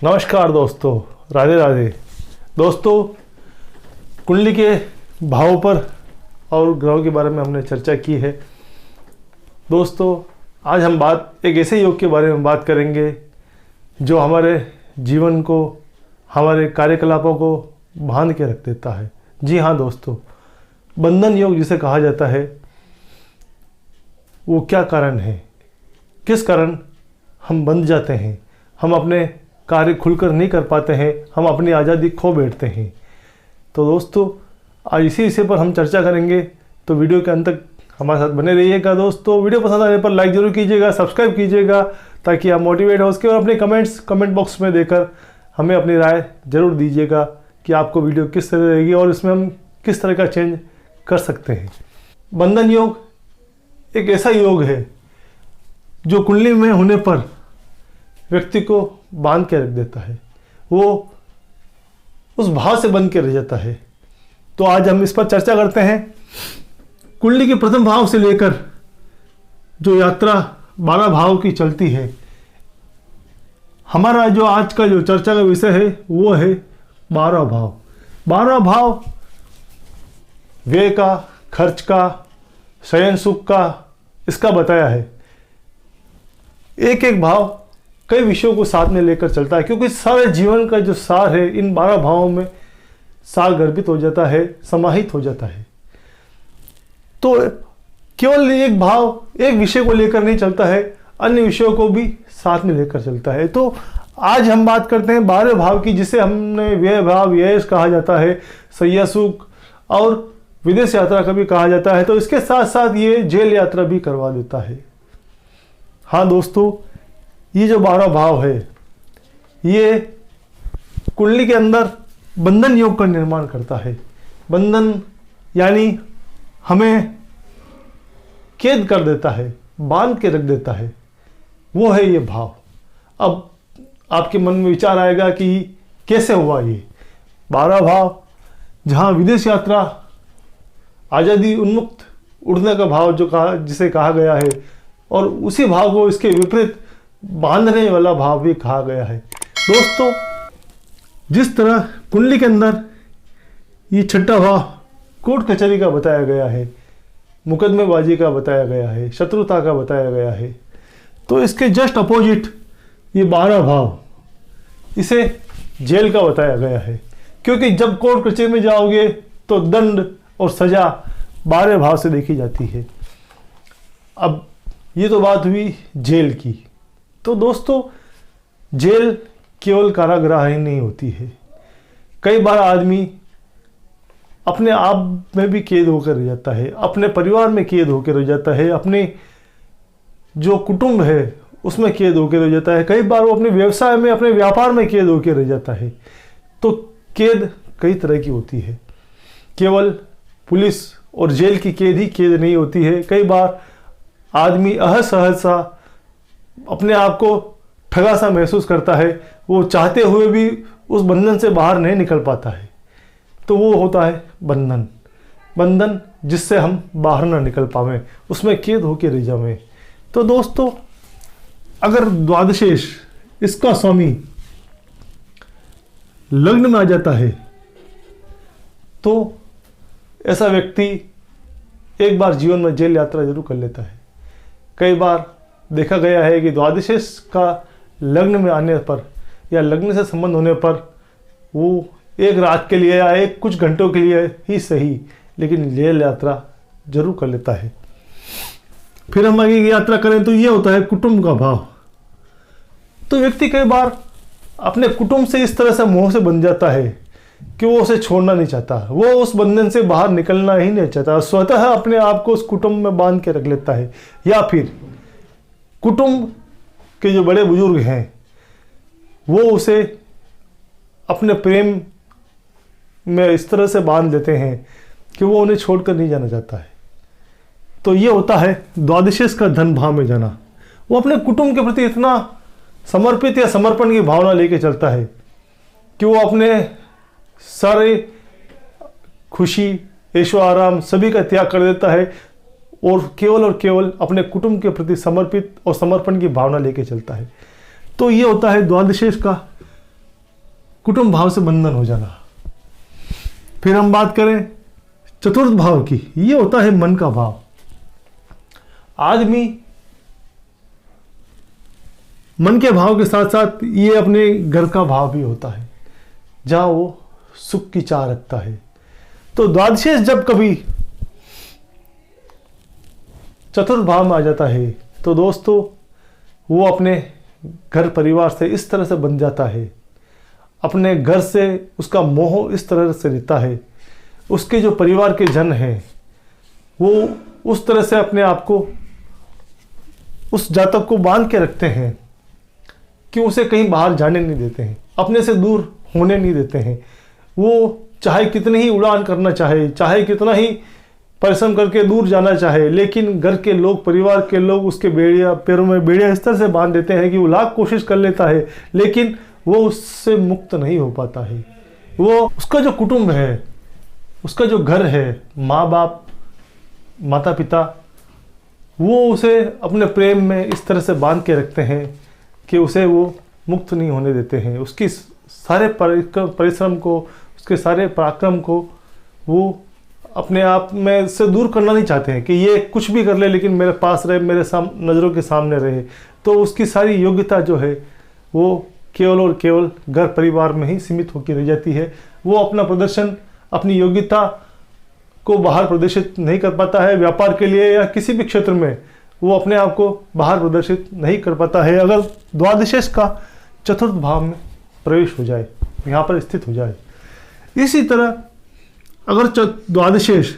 नमस्कार दोस्तों, राधे राधे। दोस्तों, कुंडली के भावों पर और ग्रहों के बारे में हमने चर्चा की है। दोस्तों, आज हम एक ऐसे योग के बारे में बात करेंगे जो हमारे जीवन को, हमारे कार्यकलापों को बांध के रख देता है। जी हाँ दोस्तों, बंधन योग जिसे कहा जाता है, वो क्या कारण है, किस कारण हम बंध जाते हैं, हम अपने कार्य खुलकर नहीं कर पाते हैं, हम अपनी आज़ादी खो बैठते हैं। तो दोस्तों, आज इसी विषय पर हम चर्चा करेंगे, तो वीडियो के अंत तक हमारे साथ बने रहिएगा। दोस्तों, वीडियो पसंद आने पर लाइक जरूर कीजिएगा, सब्सक्राइब कीजिएगा, ताकि आप मोटिवेट हो सके, और अपने कमेंट बॉक्स में देकर हमें अपनी राय जरूर दीजिएगा कि आपको वीडियो किस तरह रहेगी और इसमें हम किस तरह का चेंज कर सकते हैं। बंधन योग एक ऐसा योग है जो कुंडली में होने पर व्यक्ति को बांध के रख देता है, वो उस भाव से बंध के रह जाता है। तो आज हम इस पर चर्चा करते हैं। कुंडली के प्रथम भाव से लेकर जो यात्रा 12 भाव की चलती है, हमारा जो आज का जो चर्चा का विषय है वो है 12 भाव। 12 भाव व्यय का, खर्च का, शयन सुख का, इसका बताया है। एक एक भाव कई विषयों को साथ में लेकर चलता है, क्योंकि सारे जीवन का जो सार है इन 12 भावों में सार गर्भित हो जाता है, समाहित हो जाता है। तो केवल एक भाव एक विषय को लेकर नहीं चलता है, अन्य विषयों को भी साथ में लेकर चलता है। तो आज हम बात करते हैं 12 भाव की, जिसे हमने व्यय भाव, व्यय कहा जाता है, शय्या सुख और विदेश यात्रा का भी कहा जाता है। तो इसके साथ साथ ये जेल यात्रा भी करवा देता है। हाँ दोस्तों, ये जो 12 भाव है, ये कुंडली के अंदर बंधन योग का निर्माण करता है। बंधन यानी हमें कैद कर देता है, बांध के रख देता है, वो है ये भाव। अब आपके मन में विचार आएगा कि कैसे हुआ ये 12 भाव, जहाँ विदेश यात्रा, आज़ादी, उन्मुक्त उड़ने का भाव जिसे कहा गया है, और उसी भाव को इसके विपरीत बांधने वाला भाव भी कहा गया है। दोस्तों, जिस तरह कुंडली के अंदर ये छठा भाव कोर्ट कचहरी का बताया गया है, मुकदमेबाजी का बताया गया है, शत्रुता का बताया गया है, तो इसके जस्ट अपोजिट ये 12 भाव, इसे जेल का बताया गया है। क्योंकि जब कोर्ट कचहरी में जाओगे तो दंड और सजा 12 भाव से देखी जाती है। अब ये तो बात हुई जेल की। तो दोस्तों, जेल केवल कारागृह ही नहीं होती है। कई बार आदमी अपने आप में भी कैद होकर रह जाता है, अपने परिवार में कैद होकर रह जाता है, अपने जो कुटुंब है उसमें कैद होकर रह जाता है। कई बार वो अपने व्यवसाय में, अपने व्यापार में कैद होकर रह जाता है। तो कैद कई तरह की होती है, केवल पुलिस और जेल की कैद ही कैद नहीं होती है। कई बार आदमी असहज सा, अपने आप को ठगा सा महसूस करता है, वो चाहते हुए भी उस बंधन से बाहर नहीं निकल पाता है। तो वो होता है बंधन। बंधन जिससे हम बाहर ना निकल पावें, उसमें कैद होकर रह जावें। तो दोस्तों, अगर द्वादशेश, इसका स्वामी लग्न में आ जाता है, तो ऐसा व्यक्ति एक बार जीवन में जेल यात्रा जरूर कर लेता है। कई बार देखा गया है कि द्वादशेश का लग्न में आने पर या लग्न से संबंध होने पर वो एक रात के लिए या एक कुछ घंटों के लिए ही सही, लेकिन जेल यात्रा जरूर कर लेता है। फिर हम आगे यात्रा करें तो ये होता है कुटुंब का भाव। तो व्यक्ति कई बार अपने कुटुंब से इस तरह से मोह से बंध जाता है कि वो उसे छोड़ना नहीं चाहता, वो उस बंधन से बाहर निकलना ही नहीं चाहता, स्वतः अपने आप को उस कुटुंब में बांध के रख लेता है। या फिर कुटुंब के जो बड़े बुजुर्ग हैं वो उसे अपने प्रेम में इस तरह से बांध देते हैं कि वो उन्हें छोड़कर नहीं जाना चाहता है। तो ये होता है द्वादशेश का धन भाव में जाना। वो अपने कुटुंब के प्रति इतना समर्पित या समर्पण की भावना लेके चलता है कि वो अपने सारे खुशी, ऐशो आराम सभी का त्याग कर देता है और केवल अपने कुटुंब के प्रति समर्पित और समर्पण की भावना लेके चलता है। तो ये होता है द्वादशेश का कुटुंब भाव से बंधन हो जाना। फिर हम बात करें चतुर्थ भाव की, ये होता है मन का भाव। आदमी मन के भाव के साथ साथ ये अपने घर का भाव भी होता है, जहां वो सुख की चाह रखता है। तो द्वादशेष जब कभी चतुर्थ भाव में आ जाता है तो दोस्तों वो अपने घर परिवार से इस तरह से बन जाता है, अपने घर से उसका मोह इस तरह से रहता है, उसके जो परिवार के जन हैं वो उस तरह से अपने आप को, उस जातक को बांध के रखते हैं कि उसे कहीं बाहर जाने नहीं देते हैं, अपने से दूर होने नहीं देते हैं। वो चाहे कितनी ही उड़ान करना चाहे, चाहे कितना ही परिश्रम करके दूर जाना चाहे, लेकिन घर के लोग, परिवार के लोग उसके बेड़िया, पैरों में बेड़िया इस तरह से बांध देते हैं कि वो लाख कोशिश कर लेता है लेकिन वो उससे मुक्त नहीं हो पाता है। वो उसका जो कुटुंब है, उसका जो घर है, माँ बाप, माता पिता, वो उसे अपने प्रेम में इस तरह से बांध के रखते हैं कि उसे वो मुक्त नहीं होने देते हैं। उसकी सारे परिश्रम को, उसके सारे पराक्रम को वो अपने आप में से दूर करना नहीं चाहते हैं कि ये कुछ भी कर ले लेकिन मेरे पास रहे, मेरे नज़रों के सामने रहे। तो उसकी सारी योग्यता जो है वो केवल और केवल घर परिवार में ही सीमित होकर रह जाती है। वो अपना प्रदर्शन, अपनी योग्यता को बाहर प्रदर्शित नहीं कर पाता है। व्यापार के लिए या किसी भी क्षेत्र में वो अपने आप को बाहर प्रदर्शित नहीं कर पाता है अगर द्वादशेष का चतुर्थ भाव में प्रवेश हो जाए, यहाँ पर स्थित हो जाए। इसी तरह अगर द्वादशेष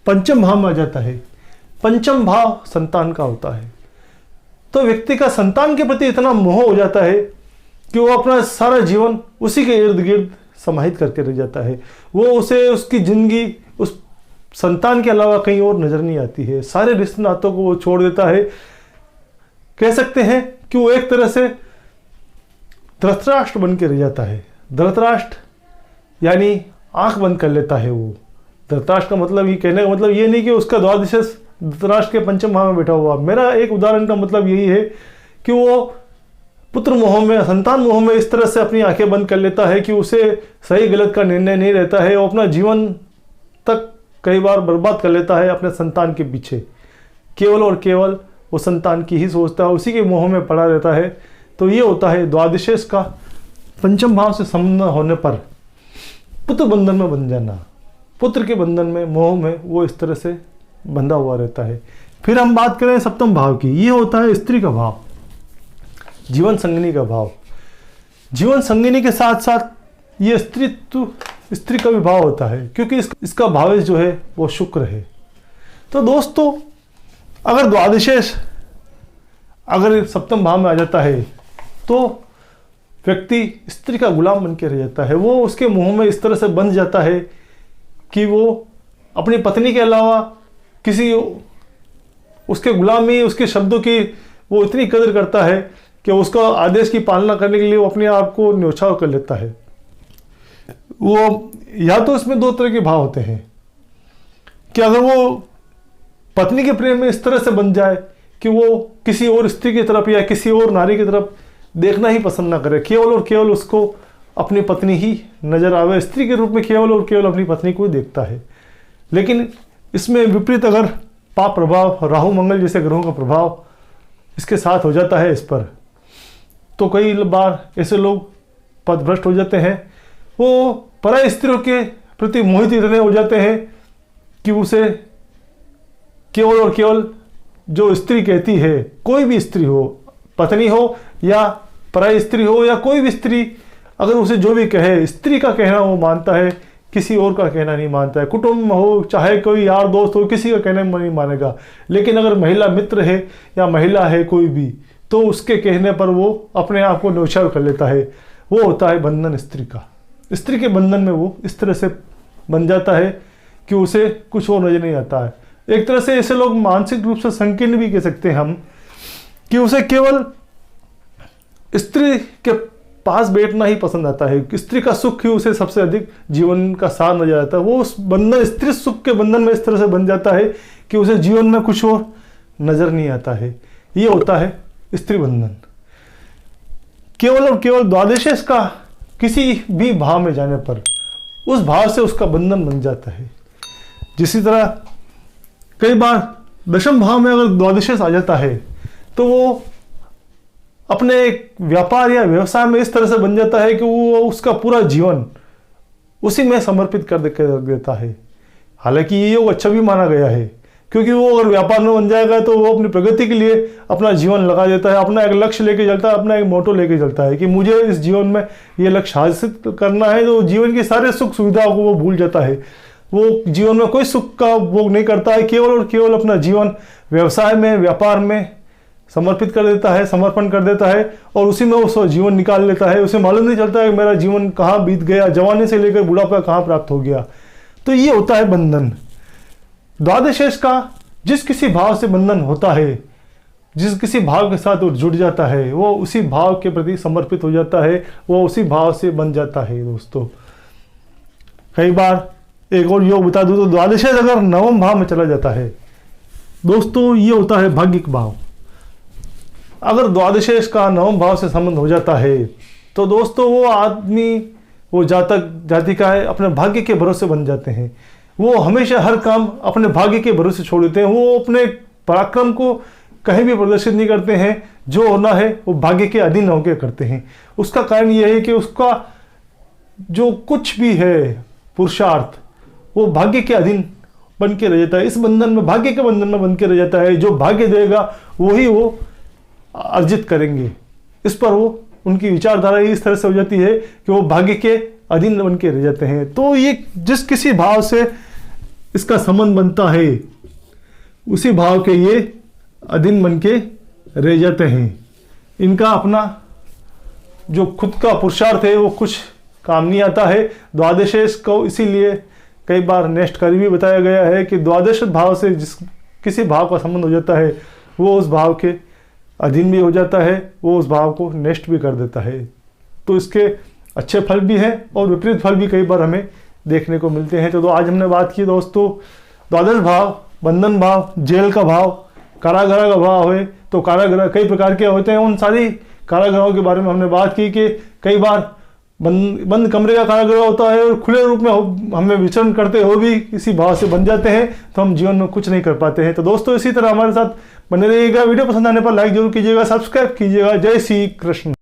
पंचम भाव में आ जाता है, पंचम भाव संतान का होता है, तो व्यक्ति का संतान के प्रति इतना मोह हो जाता है कि वो अपना सारा जीवन उसी के इर्द गिर्द समाहित करके रह जाता है। वो उसे, उसकी जिंदगी उस संतान के अलावा कहीं और नजर नहीं आती है। सारे रिश्ते नातों को वो छोड़ देता है। कह सकते हैं कि वो एक तरह से धृतराष्ट्र बन के रह जाता है। धृतराष्ट्र यानी आंख बंद कर लेता है वो। धृतराष्ट्र का मतलब, ये कहने का मतलब ये नहीं कि उसका द्वादशेष धृतराष्ट्र के पंचम भाव में बैठा हुआ। मेरा एक उदाहरण का मतलब यही है कि वो पुत्र मोह में, संतान मोह में इस तरह से अपनी आंखें बंद कर लेता है कि उसे सही गलत का निर्णय नहीं रहता है। वो अपना जीवन तक कई बार बर्बाद कर लेता है अपने संतान के पीछे। केवल और केवल वो संतान की ही सोचता है, उसी के मोह में पड़ा रहता है। तो ये होता है द्वादशेष का पंचम भाव से संबंध होने पर पुत्र बंधन में बन जाना। पुत्र के बंधन में, मोह में वो इस तरह से बंधा हुआ रहता है। फिर हम बात करें सप्तम भाव की, ये होता है स्त्री का भाव, जीवन संगिनी का भाव। जीवन संगिनी के साथ साथ ये स्त्री का भी भाव होता है क्योंकि इसका भावेश जो है वो शुक्र है। तो दोस्तों अगर द्वादशेष अगर सप्तम भाव में आ जाता है तो व्यक्ति स्त्री का गुलाम बन के रह जाता है। वो उसके मुंह में इस तरह से बंध जाता है कि वो अपनी पत्नी के अलावा किसी, उसके गुलामी, उसके शब्दों की वो इतनी कदर करता है कि उसका आदेश की पालना करने के लिए वो अपने आप को न्योछावर कर लेता है। वो या तो इसमें दो तरह के भाव होते हैं कि अगर वो पत्नी के प्रेम में इस तरह से बन जाए कि वो किसी और स्त्री की तरफ या किसी और नारी की तरफ देखना ही पसंद ना करे, केवल और केवल उसको अपनी पत्नी ही नजर आवे, स्त्री के रूप में केवल और केवल अपनी पत्नी को ही देखता है। लेकिन इसमें विपरीत अगर पाप प्रभाव, राहु मंगल जैसे ग्रहों का प्रभाव इसके साथ हो जाता है इस पर, तो कई बार ऐसे लोग पथभ्रष्ट हो जाते हैं। वो पराई स्त्रियों के प्रति मोहित इतने हो जाते हैं कि उसे केवल और केवल जो स्त्री कहती है, कोई भी स्त्री हो, पत्नी हो या पराई स्त्री हो या कोई भी स्त्री, अगर उसे जो भी कहे, स्त्री का कहना वो मानता है, किसी और का कहना नहीं मानता है। कुटुंब हो, चाहे कोई यार दोस्त हो, किसी का कहना नहीं मानेगा। लेकिन अगर महिला मित्र है या महिला है कोई भी, तो उसके कहने पर वो अपने आप को न्योछावर कर लेता है। वो होता है बंधन स्त्री का। स्त्री के बंधन में वो इस तरह से बन जाता है कि उसे कुछ और नजर नहीं आता है। एक तरह से ऐसे लोग मानसिक रूप से संकीर्ण भी कह सकते हैं हम कि उसे केवल स्त्री के पास बैठना ही पसंद आता है। स्त्री का सुख ही उसे सबसे अधिक जीवन का सार नजर आता है। वो उस बंधन, स्त्री सुख के बंधन में इस तरह से बन जाता है कि उसे जीवन में कुछ और नजर नहीं आता है। ये होता है स्त्री बंधन। केवल और केवल द्वादशेष का किसी भी भाव में जाने पर उस भाव से उसका बंधन बन जाता है। जिसी तरह कई बार दशम भाव में अगर द्वादशेश आ जाता है तो वो अपने व्यापार या व्यवसाय में इस तरह से बन जाता है कि वो उसका पूरा जीवन उसी में समर्पित कर देता है। हालांकि ये योग अच्छा भी माना गया है, क्योंकि वो अगर व्यापार में बन जाएगा तो वो अपनी प्रगति के लिए अपना जीवन लगा देता है, अपना एक लक्ष्य लेके चलता है, अपना एक मोटो लेके चलता है कि मुझे इस जीवन में ये लक्ष्य हासिल करना है। तो जीवन की सारे सुख सुविधाओं को वो भूल जाता है, वो जीवन में कोई सुख का भोग नहीं करता है, केवल और केवल अपना जीवन व्यवसाय में, व्यापार में समर्पित कर देता है, समर्पण कर देता है और उसी में वो जीवन निकाल लेता है। उसे मालूम नहीं चलता है कि मेरा जीवन कहाँ बीत गया, जवानी से लेकर बुढ़ापा कहाँ प्राप्त हो गया। तो ये होता है बंधन। द्वादशेश का जिस किसी भाव से बंधन होता है, जिस किसी भाव के साथ वो जुड़ जाता है, वो उसी भाव के प्रति समर्पित हो जाता है, वो उसी भाव से बन जाता है। दोस्तों कई बार एक और योग बता दूं तो द्वादशेश अगर नवम भाव में चला जाता है दोस्तों, ये होता है भाग्यिक भाव। अगर द्वादशेश का नवम भाव से संबंध हो जाता है तो दोस्तों वो आदमी, वो जातक जातिका है, अपने भाग्य के भरोसे बन जाते हैं। वो हमेशा हर काम अपने भाग्य के भरोसे छोड़ देते हैं। वो अपने पराक्रम को कहीं भी प्रदर्शित नहीं करते हैं, जो होना है वो भाग्य के अधीन होकर करते हैं। उसका कारण यह है कि उसका जो कुछ भी है पुरुषार्थ वो भाग्य के अधीन बन के रह जाता है, इस बंधन में, भाग्य के बंधन में बन के रह जाता है। जो भाग्य देगा वही वो अर्जित करेंगे। इस पर वो उनकी विचारधारा इस तरह से हो जाती है कि वो भाग्य के अधीन बन के रह जाते हैं। तो ये जिस किसी भाव से इसका संबंध बनता है उसी भाव के ये अधीन बन के रह जाते हैं। इनका अपना जो खुद का पुरुषार्थ है वो कुछ काम नहीं आता है। द्वादशेश को इसीलिए कई बार नष्ट कर भी बताया गया है कि द्वादश भाव से जिस किसी भाव का संबंध हो जाता है वो उस भाव के अधीन भी हो जाता है, वो उस भाव को नष्ट भी कर देता है। तो इसके अच्छे फल भी हैं और विपरीत फल भी कई बार हमें देखने को मिलते हैं। तो आज हमने बात की दोस्तों द्वादश भाव, बंधन भाव, जेल का भाव, कारागृह का भाव है। तो कारागृह कई प्रकार के होते हैं, उन सारी कारागृहों के बारे में हमने बात की कि कई बार बंद कमरे का कारागृह होता है और खुले रूप में हमें विचरण करते हो भी किसी भाव से बन जाते हैं तो हम जीवन में कुछ नहीं कर पाते हैं। तो दोस्तों इसी तरह हमारे साथ बने रहिएगा। वीडियो पसंद आने पर लाइक जरूर कीजिएगा, सब्सक्राइब कीजिएगा। जय श्री कृष्ण।